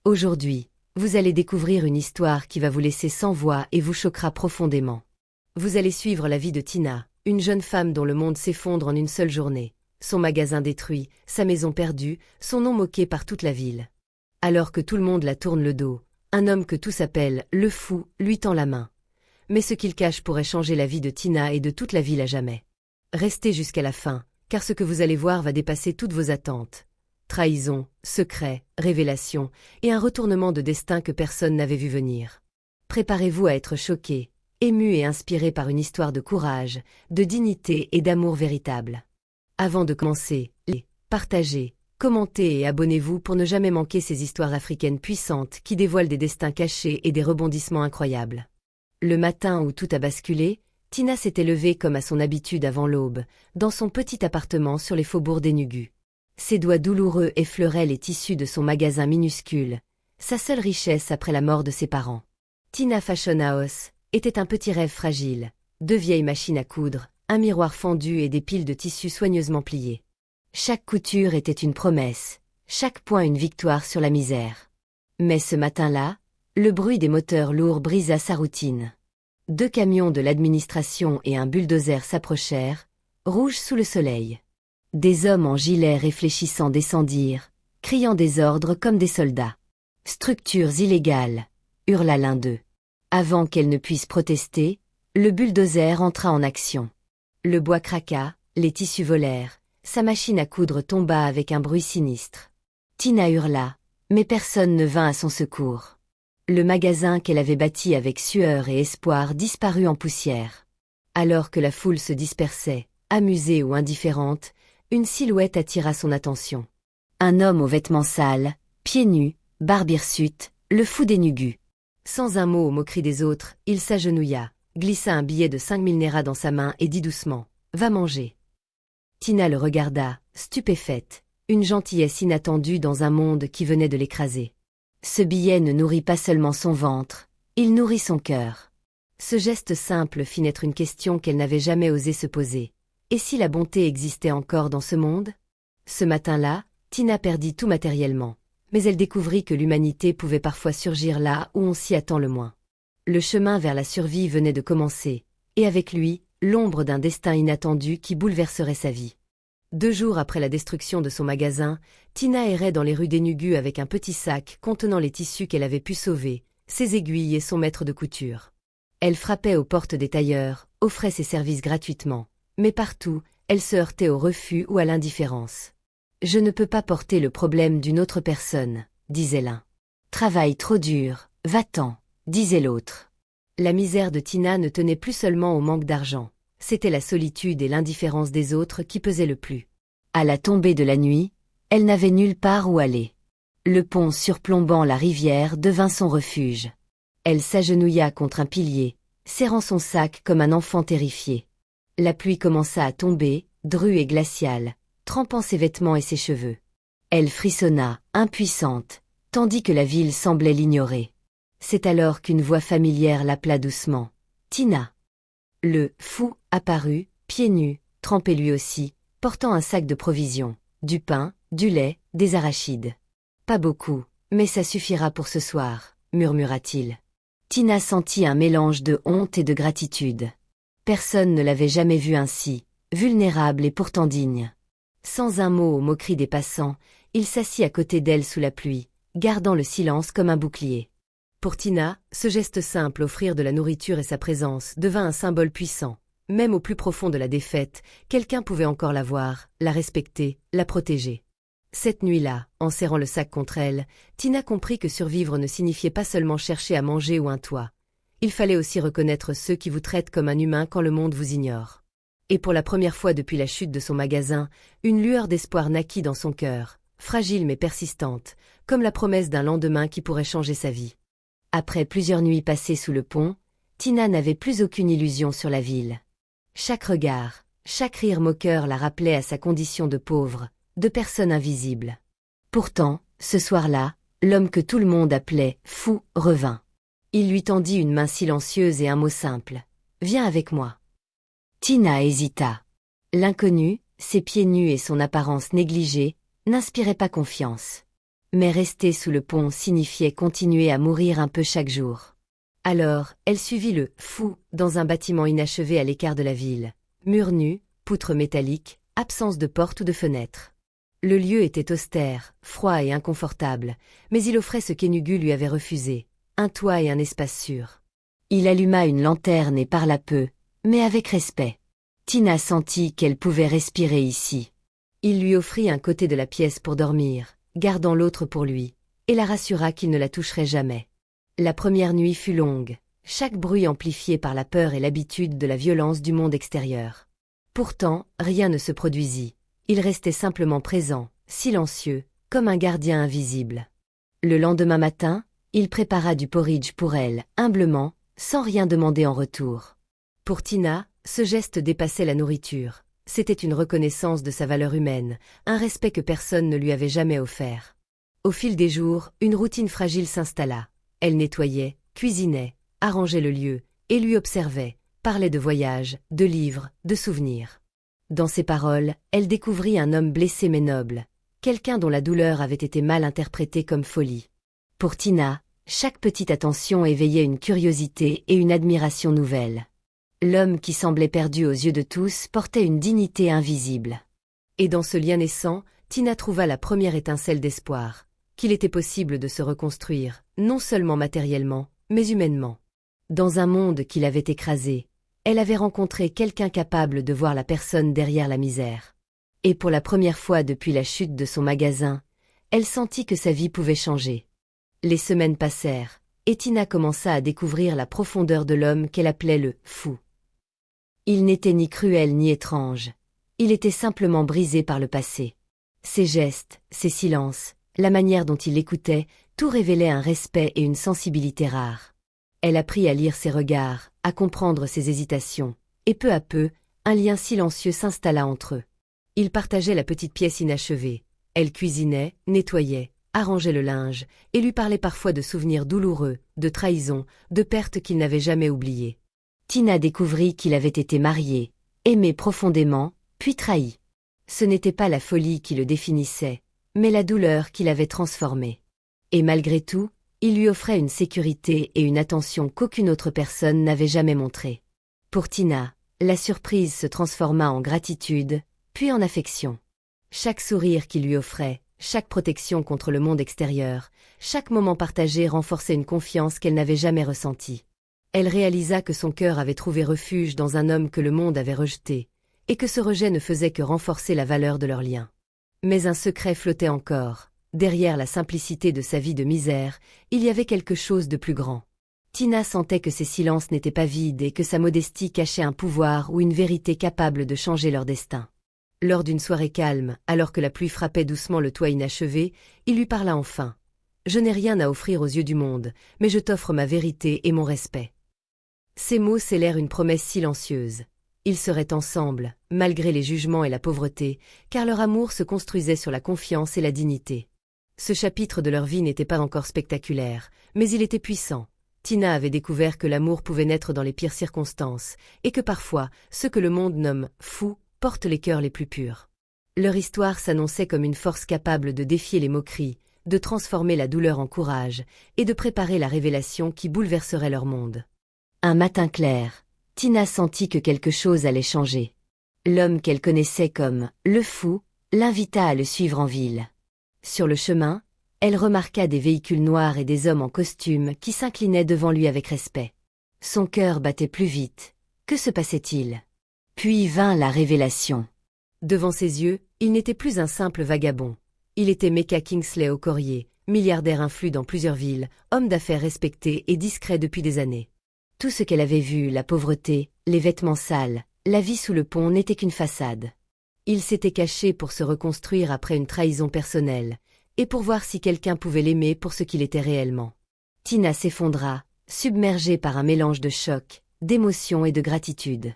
Aujourd'hui, vous allez découvrir une histoire qui va vous laisser sans voix et vous choquera profondément. Vous allez suivre la vie de Tina, une jeune femme dont le monde s'effondre en une seule journée, son magasin détruit, sa maison perdue, son nom moqué par toute la ville. Alors que tout le monde la tourne le dos, un homme que tous appellent le fou lui tend la main. Mais ce qu'il cache pourrait changer la vie de Tina et de toute la ville à jamais. Restez jusqu'à la fin, car ce que vous allez voir va dépasser toutes vos attentes. Trahison, secret, révélation, et un retournement de destin que personne n'avait vu venir. Préparez-vous à être choqué, ému et inspiré par une histoire de courage, de dignité et d'amour véritable. Avant de commencer, partagez, commentez et abonnez-vous pour ne jamais manquer ces histoires africaines puissantes qui dévoilent des destins cachés et des rebondissements incroyables. Le matin où tout a basculé, Tina s'était levée comme à son habitude avant l'aube, dans son petit appartement sur les faubourgs d'Enugu. Ses doigts douloureux effleuraient les tissus de son magasin minuscule, sa seule richesse après la mort de ses parents. Tina Fashion House était un petit rêve fragile, 2 vieilles machines à coudre, un miroir fendu et des piles de tissus soigneusement pliés. Chaque couture était une promesse, chaque point une victoire sur la misère. Mais ce matin-là, le bruit des moteurs lourds brisa sa routine. 2 camions de l'administration et un bulldozer s'approchèrent, rouges sous le soleil. Des hommes en gilets réfléchissants descendirent, criant des ordres comme des soldats. « Structures illégales !» hurla l'un d'eux. Avant qu'elle ne puisse protester, le bulldozer entra en action. Le bois craqua, les tissus volèrent, sa machine à coudre tomba avec un bruit sinistre. Tina hurla, mais personne ne vint à son secours. Le magasin qu'elle avait bâti avec sueur et espoir disparut en poussière. Alors que la foule se dispersait, amusée ou indifférente, une silhouette attira son attention. Un homme aux vêtements sales, pieds nus, barbe hirsute, le fou d'Enugu. Sans un mot aux moqueries des autres, il s'agenouilla, glissa un billet de 5000 Naira dans sa main et dit doucement « Va manger ». Tina le regarda, stupéfaite, une gentillesse inattendue dans un monde qui venait de l'écraser. Ce billet ne nourrit pas seulement son ventre, il nourrit son cœur. Ce geste simple fit naître une question qu'elle n'avait jamais osé se poser. Et si la bonté existait encore dans ce monde? Ce matin-là, Tina perdit tout matériellement, mais elle découvrit que l'humanité pouvait parfois surgir là où on s'y attend le moins. Le chemin vers la survie venait de commencer, et avec lui, l'ombre d'un destin inattendu qui bouleverserait sa vie. 2 jours après la destruction de son magasin, Tina errait dans les rues d'Enugu avec un petit sac contenant les tissus qu'elle avait pu sauver, ses aiguilles et son maître de couture. Elle frappait aux portes des tailleurs, offrait ses services gratuitement, mais partout, elle se heurtait au refus ou à l'indifférence. « Je ne peux pas porter le problème d'une autre personne », disait l'un. « Travaille trop dur, va-t'en », disait l'autre. La misère de Tina ne tenait plus seulement au manque d'argent. C'était la solitude et l'indifférence des autres qui pesaient le plus. À la tombée de la nuit, elle n'avait nulle part où aller. Le pont surplombant la rivière devint son refuge. Elle s'agenouilla contre un pilier, serrant son sac comme un enfant terrifié. La pluie commença à tomber, drue et glaciale, trempant ses vêtements et ses cheveux. Elle frissonna, impuissante, tandis que la ville semblait l'ignorer. C'est alors qu'une voix familière l'appela doucement. « Tina !» Le « fou » apparut, pieds nus, trempé lui aussi, portant un sac de provisions, du pain, du lait, des arachides. « Pas beaucoup, mais ça suffira pour ce soir », murmura-t-il. Tina sentit un mélange de honte et de gratitude. Personne ne l'avait jamais vue ainsi, vulnérable et pourtant digne. Sans un mot aux moqueries des passants, il s'assit à côté d'elle sous la pluie, gardant le silence comme un bouclier. Pour Tina, ce geste simple, offrir de la nourriture et sa présence, devint un symbole puissant. Même au plus profond de la défaite, quelqu'un pouvait encore la voir, la respecter, la protéger. Cette nuit-là, en serrant le sac contre elle, Tina comprit que survivre ne signifiait pas seulement chercher à manger ou un toit. Il fallait aussi reconnaître ceux qui vous traitent comme un humain quand le monde vous ignore. Et pour la première fois depuis la chute de son magasin, une lueur d'espoir naquit dans son cœur, fragile mais persistante, comme la promesse d'un lendemain qui pourrait changer sa vie. Après plusieurs nuits passées sous le pont, Tina n'avait plus aucune illusion sur la ville. Chaque regard, chaque rire moqueur la rappelait à sa condition de pauvre, de personne invisible. Pourtant, ce soir-là, l'homme que tout le monde appelait fou revint. Il lui tendit une main silencieuse et un mot simple. « Viens avec moi ». Tina hésita. L'inconnu, ses pieds nus et son apparence négligée, n'inspiraient pas confiance. Mais rester sous le pont signifiait continuer à mourir un peu chaque jour. Alors, elle suivit le « fou » dans un bâtiment inachevé à l'écart de la ville. Murs nus, poutres métalliques, absence de porte ou de fenêtre. Le lieu était austère, froid et inconfortable, mais il offrait ce qu'Enugu lui avait refusé, un toit et un espace sûr. Il alluma une lanterne et parla peu, mais avec respect. Tina sentit qu'elle pouvait respirer ici. Il lui offrit un côté de la pièce pour dormir, gardant l'autre pour lui, et la rassura qu'il ne la toucherait jamais. La première nuit fut longue, chaque bruit amplifié par la peur et l'habitude de la violence du monde extérieur. Pourtant, rien ne se produisit. Il restait simplement présent, silencieux, comme un gardien invisible. Le lendemain matin, il prépara du porridge pour elle, humblement, sans rien demander en retour. Pour Tina, ce geste dépassait la nourriture. C'était une reconnaissance de sa valeur humaine, un respect que personne ne lui avait jamais offert. Au fil des jours, une routine fragile s'installa. Elle nettoyait, cuisinait, arrangeait le lieu, et lui observait, parlait de voyages, de livres, de souvenirs. Dans ses paroles, elle découvrit un homme blessé mais noble, quelqu'un dont la douleur avait été mal interprétée comme folie. Pour Tina, chaque petite attention éveillait une curiosité et une admiration nouvelles. L'homme qui semblait perdu aux yeux de tous portait une dignité invisible. Et dans ce lien naissant, Tina trouva la première étincelle d'espoir, qu'il était possible de se reconstruire, non seulement matériellement, mais humainement. Dans un monde qui l'avait écrasée, elle avait rencontré quelqu'un capable de voir la personne derrière la misère. Et pour la première fois depuis la chute de son magasin, elle sentit que sa vie pouvait changer. Les semaines passèrent, et Tina commença à découvrir la profondeur de l'homme qu'elle appelait le « fou ». Il n'était ni cruel ni étrange, il était simplement brisé par le passé. Ses gestes, ses silences, la manière dont il écoutait, tout révélait un respect et une sensibilité rares. Elle apprit à lire ses regards, à comprendre ses hésitations, et peu à peu, un lien silencieux s'installa entre eux. Ils partageaient la petite pièce inachevée. Elle cuisinait, nettoyait, arrangeait le linge, et lui parlait parfois de souvenirs douloureux, de trahisons, de pertes qu'il n'avait jamais oubliées. Tina découvrit qu'il avait été marié, aimé profondément, puis trahi. Ce n'était pas la folie qui le définissait, mais la douleur qui l'avait transformé. Et malgré tout, il lui offrait une sécurité et une attention qu'aucune autre personne n'avait jamais montrée. Pour Tina, la surprise se transforma en gratitude, puis en affection. Chaque sourire qu'il lui offrait, chaque protection contre le monde extérieur, chaque moment partagé renforçait une confiance qu'elle n'avait jamais ressentie. Elle réalisa que son cœur avait trouvé refuge dans un homme que le monde avait rejeté, et que ce rejet ne faisait que renforcer la valeur de leur lien. Mais un secret flottait encore. Derrière la simplicité de sa vie de misère, il y avait quelque chose de plus grand. Tina sentait que ses silences n'étaient pas vides et que sa modestie cachait un pouvoir ou une vérité capable de changer leur destin. Lors d'une soirée calme, alors que la pluie frappait doucement le toit inachevé, il lui parla enfin. « Je n'ai rien à offrir aux yeux du monde, mais je t'offre ma vérité et mon respect. » Ces mots scellèrent une promesse silencieuse. Ils seraient ensemble, malgré les jugements et la pauvreté, car leur amour se construisait sur la confiance et la dignité. Ce chapitre de leur vie n'était pas encore spectaculaire, mais il était puissant. Tina avait découvert que l'amour pouvait naître dans les pires circonstances, et que parfois, ceux que le monde nomme « fous » portent les cœurs les plus purs. Leur histoire s'annonçait comme une force capable de défier les moqueries, de transformer la douleur en courage, et de préparer la révélation qui bouleverserait leur monde. Un matin clair, Tina sentit que quelque chose allait changer. L'homme qu'elle connaissait comme « le fou » l'invita à le suivre en ville. Sur le chemin, elle remarqua des véhicules noirs et des hommes en costume qui s'inclinaient devant lui avec respect. Son cœur battait plus vite. Que se passait-il? Puis vint la révélation. Devant ses yeux, il n'était plus un simple vagabond. Il était Mecca Kingsley Okorie, milliardaire influent dans plusieurs villes, homme d'affaires respecté et discret depuis des années. Tout ce qu'elle avait vu, la pauvreté, les vêtements sales, la vie sous le pont n'était qu'une façade. Il s'était caché pour se reconstruire après une trahison personnelle, et pour voir si quelqu'un pouvait l'aimer pour ce qu'il était réellement. Tina s'effondra, submergée par un mélange de choc, d'émotion et de gratitude.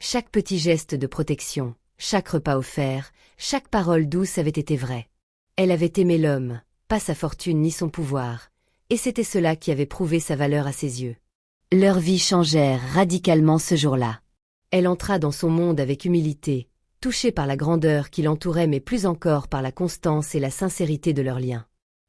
Chaque petit geste de protection, chaque repas offert, chaque parole douce avait été vraie. Elle avait aimé l'homme, pas sa fortune ni son pouvoir, et c'était cela qui avait prouvé sa valeur à ses yeux. Leurs vies changèrent radicalement ce jour-là. Elle entra dans son monde avec humilité, touchée par la grandeur qui l'entourait mais plus encore par la constance et la sincérité de leur lien.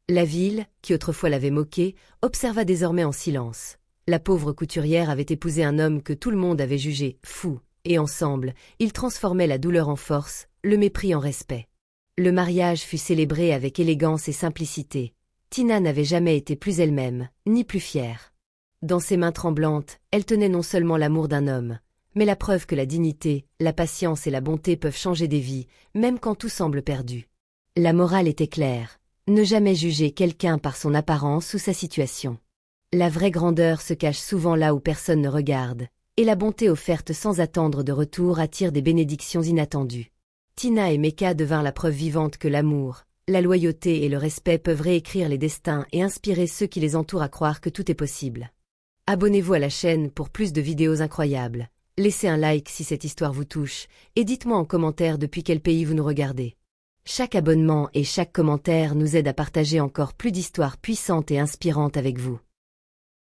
La ville, qui autrefois l'avait moquée, observa désormais en silence. La pauvre couturière avait épousé un homme que tout le monde avait jugé fou, et ensemble, ils transformaient la douleur en force, le mépris en respect. Le mariage fut célébré avec élégance et simplicité. Tina n'avait jamais été plus elle-même, ni plus fière. Dans ses mains tremblantes, elle tenait non seulement l'amour d'un homme, mais la preuve que la dignité, la patience et la bonté peuvent changer des vies, même quand tout semble perdu. La morale était claire. Ne jamais juger quelqu'un par son apparence ou sa situation. La vraie grandeur se cache souvent là où personne ne regarde, et la bonté offerte sans attendre de retour attire des bénédictions inattendues. Tina et Mecca devinrent la preuve vivante que l'amour, la loyauté et le respect peuvent réécrire les destins et inspirer ceux qui les entourent à croire que tout est possible. Abonnez-vous à la chaîne pour plus de vidéos incroyables. Laissez un like si cette histoire vous touche, et dites-moi en commentaire depuis quel pays vous nous regardez. Chaque abonnement et chaque commentaire nous aide à partager encore plus d'histoires puissantes et inspirantes avec vous.